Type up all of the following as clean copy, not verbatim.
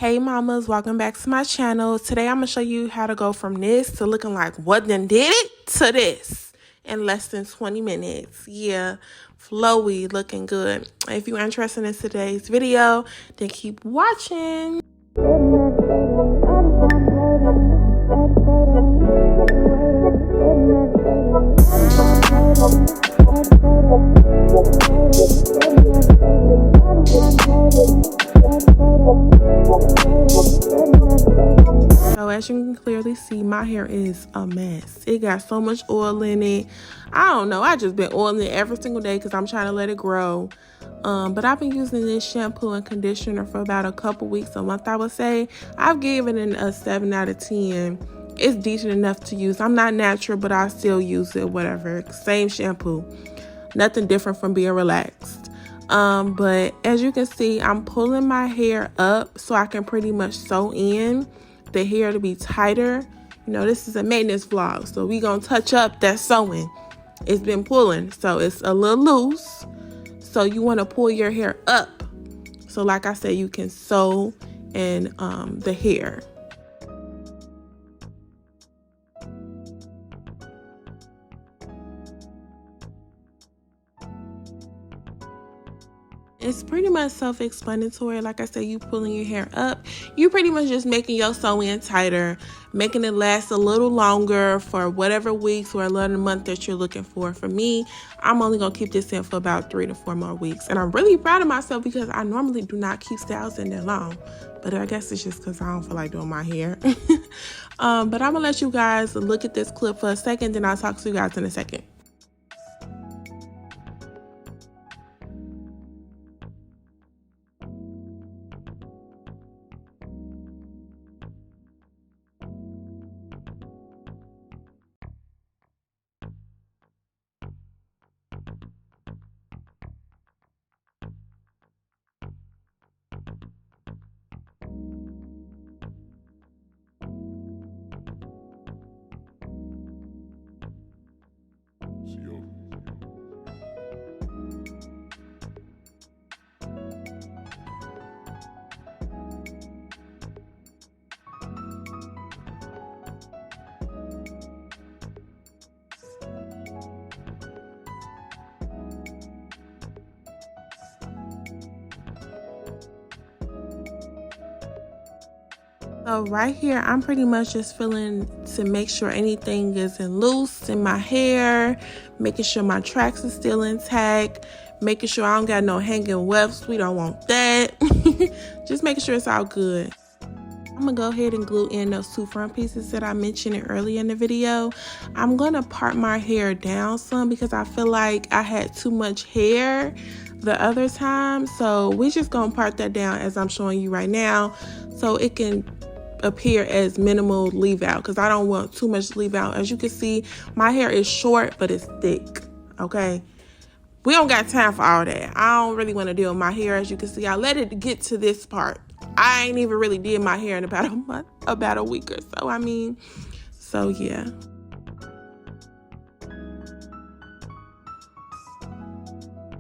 Hey mamas, welcome back to my channel. Today I'm going to show you how to go from this to looking like what done did it to this in less than 20 minutes. Yeah, flowy, looking good. If you're interested in today's video, then keep watching. So as you can clearly see, my hair is a mess. It got so much oil in it. I don't know. I just been oiling it every single day because I'm trying to let it grow. But I've been using this shampoo and conditioner for about a couple weeks, a month, I would say. I've given it a 7 out of 10. It's decent enough to use. I'm not natural, but I still use it, whatever. Same shampoo. Nothing different from being relaxed. But as you can see, I'm pulling my hair up so I can pretty much sew in the hair to be tighter. You know, this is a maintenance vlog, so we gonna touch up that sewing. It's been pulling, so it's a little loose. So you want to pull your hair up. So like I said, you can sew in the hair. It's pretty much self-explanatory. Like I said, you pulling your hair up. You pretty much just making your sew-in tighter, making it last a little longer for whatever weeks or a little month that you're looking for. For me, I'm only going to keep this in for about 3 to 4 more weeks. And I'm really proud of myself because I normally do not keep styles in that long. But I guess it's just because I don't feel like doing my hair. But I'm going to let you guys look at this clip for a second, then I'll talk to you guys in a second. So right here, I'm pretty much just feeling to make sure anything isn't loose in my hair, making sure my tracks are still intact, making sure I don't got no hanging wefts. We don't want that. Just making sure it's all good. I'm gonna go ahead and glue in those 2 front pieces that I mentioned earlier in the video. I'm gonna part my hair down some because I feel like I had too much hair the other time. So we're just gonna part that down as I'm showing you right now, so it can appear as minimal leave out because I don't want too much leave out. As you can see, my hair is short but it's thick. Okay, we don't got time for all that. I don't really want to deal with my hair. As you can see, I let it get to this part. I ain't even really did my hair in about a month, about a week or so. I mean, so yeah.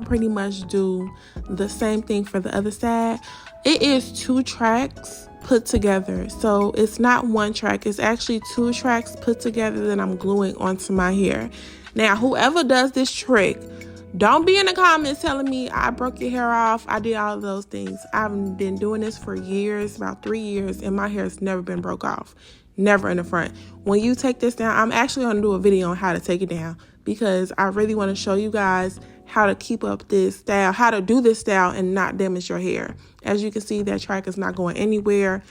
Pretty much do the same thing for the other side. It is 2 tracks put together, so it's not 1 track. It's actually 2 tracks put together that I'm gluing onto my hair. Now, whoever does this trick, don't be in the comments telling me I broke your hair off, I did all of those things. I've been doing this for years, about 3 years, and my hair has never been broke off. Never in the front. When you take this down, I'm actually going to do a video on how to take it down because I really want to show you guys how to keep up this style, how to do this style and not damage your hair. As you can see, that track is not going anywhere.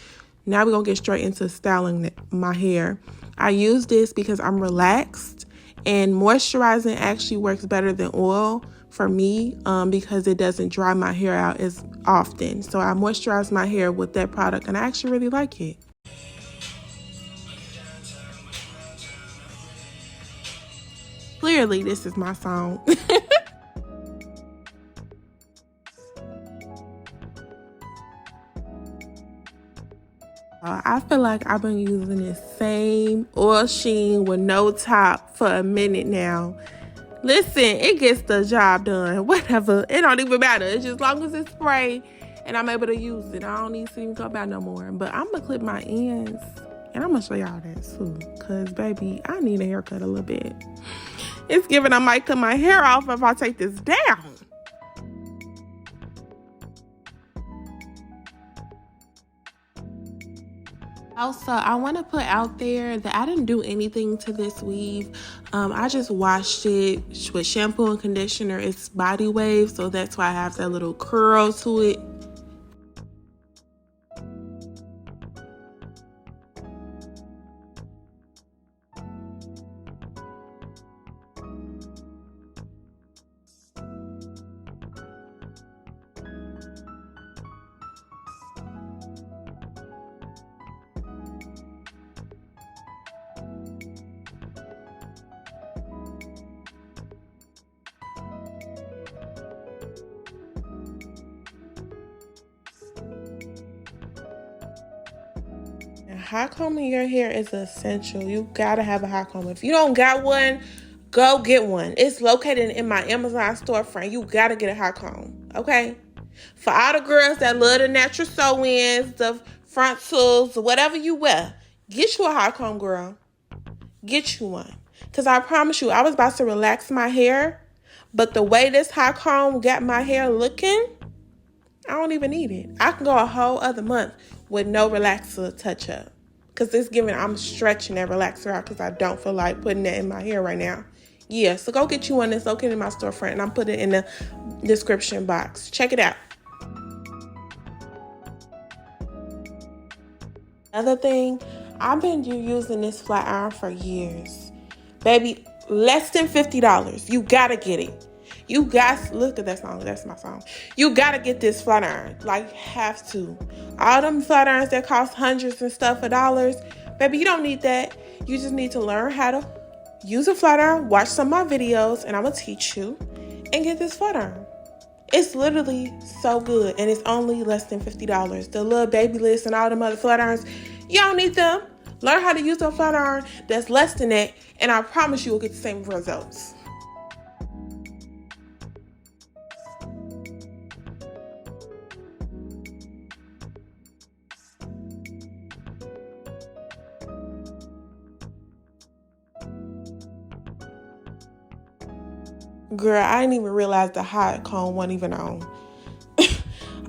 Now we're going to get straight into styling my hair. I use this because I'm relaxed, and moisturizing actually works better than oil for me because it doesn't dry my hair out as often. So I moisturize my hair with that product, and I actually really like it. Clearly, this is my song. I feel like I've been using this same oil sheen with no top for a minute now. Listen, it gets the job done. Whatever. It don't even matter. It's just as long as it's spray and I'm able to use it. I don't need to even go back no more. But I'm gonna clip my ends, and I'm gonna show y'all that too, cause baby, I need a haircut a little bit. It's giving I might cut my hair off if I take this down. Also, I want to put out there that I didn't do anything to this weave. I just washed it with shampoo and conditioner. It's body wave, so that's why I have that little curl to it. Hot combing your hair is essential. You gotta have a hot comb. If you don't got one, go get one. It's located in my Amazon storefront. You gotta get a hot comb, okay? For all the girls that love the natural sew-ins, the frontals, whatever you wear, get you a hot comb, girl. Get you one. Because I promise you, I was about to relax my hair, but the way this hot comb got my hair looking, I don't even need it. I can go a whole other month with no relaxer touch up. Because it's giving, I'm stretching that relaxer out because I don't feel like putting that in my hair right now. Yeah, so go get you one that's located in my storefront, and I'm putting it in the description box. Check it out. Another thing, I've been using this flat iron for years. Baby, less than $50. You gotta get it. You guys, look at that song. That's my song. You gotta get this flat iron. Like, have to. All them flat irons that cost hundreds and stuff of dollars, baby, you don't need that. You just need to learn how to use a flat iron, watch some of my videos, and I'm gonna teach you, and get this flat iron. It's literally so good, and it's only less than $50. The little Babyliss and all them other flat irons, you don't need them. Learn how to use a flat iron that's less than that, and I promise you will get the same results. Girl, I didn't even realize the hot comb wasn't even on.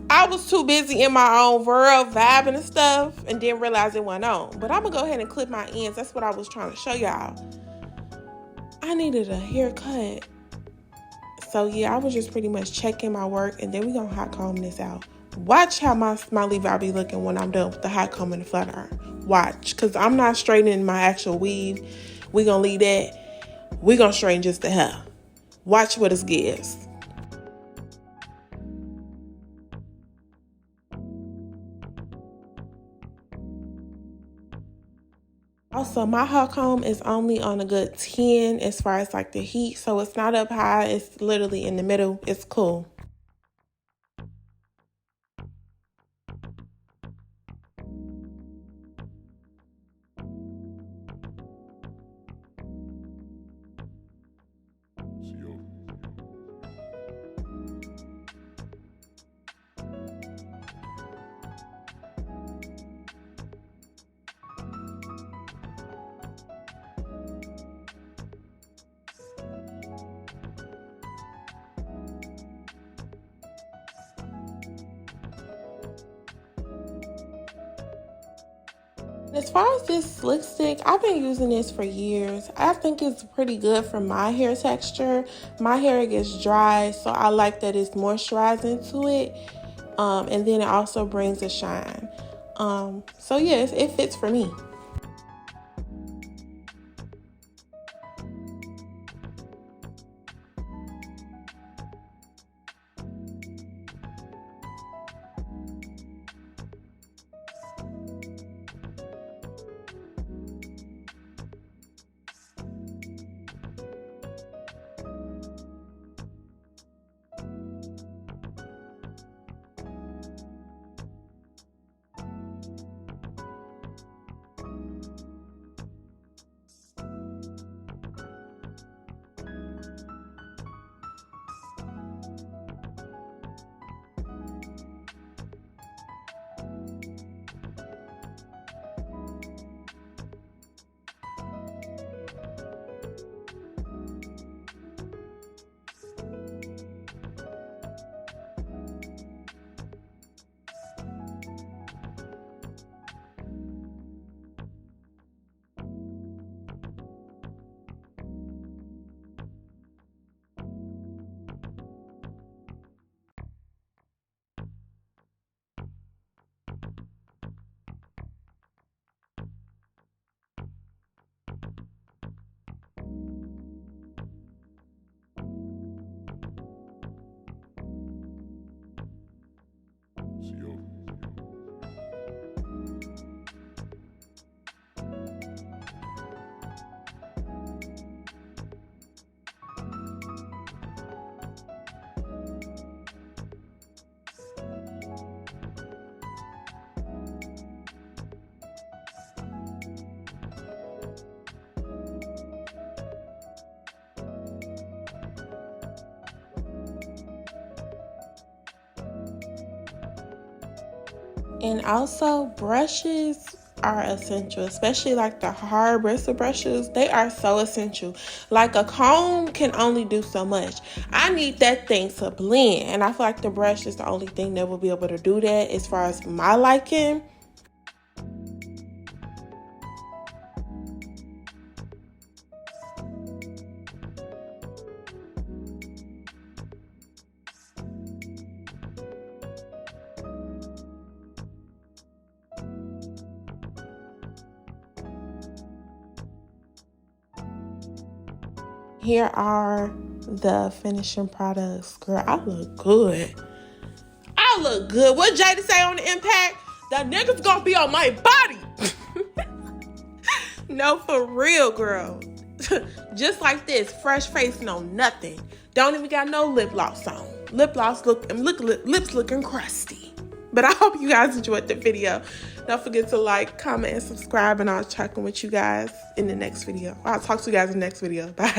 I was too busy in my own world, vibing and stuff, and didn't realize it wasn't on. But I'm going to go ahead and clip my ends. That's what I was trying to show y'all. I needed a haircut. So, yeah, I was just pretty much checking my work, and then we're going to hot comb this out. Watch how my smiley vibe be looking when I'm done with the hot comb and the flat iron. Watch, because I'm not straightening my actual weave. We're going to leave that. We're going to straighten just the hair. Watch what it gives. Also, my hot comb is only on a good 10 as far as like the heat. So it's not up high. It's literally in the middle. It's cool. As far as this slick stick, I've been using this for years. I think it's pretty good for my hair texture. My hair gets dry, so I like that it's moisturizing to it. And then it also brings a shine. So yes, it fits for me. And also, brushes are essential, especially like the hard bristle brushes. They are so essential. Like a comb can only do so much. I need that thing to blend, and I feel like the brush is the only thing that will be able to do that as far as my liking. Here are the finishing products. Girl, I look good. I look good. What Jada say on the impact? That nigga's gonna be on my body. No, for real, girl. Just like this, fresh face, no nothing. Don't even got no lip gloss on. Lips looking crusty. But I hope you guys enjoyed the video. Don't forget to like, comment, and subscribe, and I'll check in with you guys in the next video. I'll talk to you guys in the next video. Bye.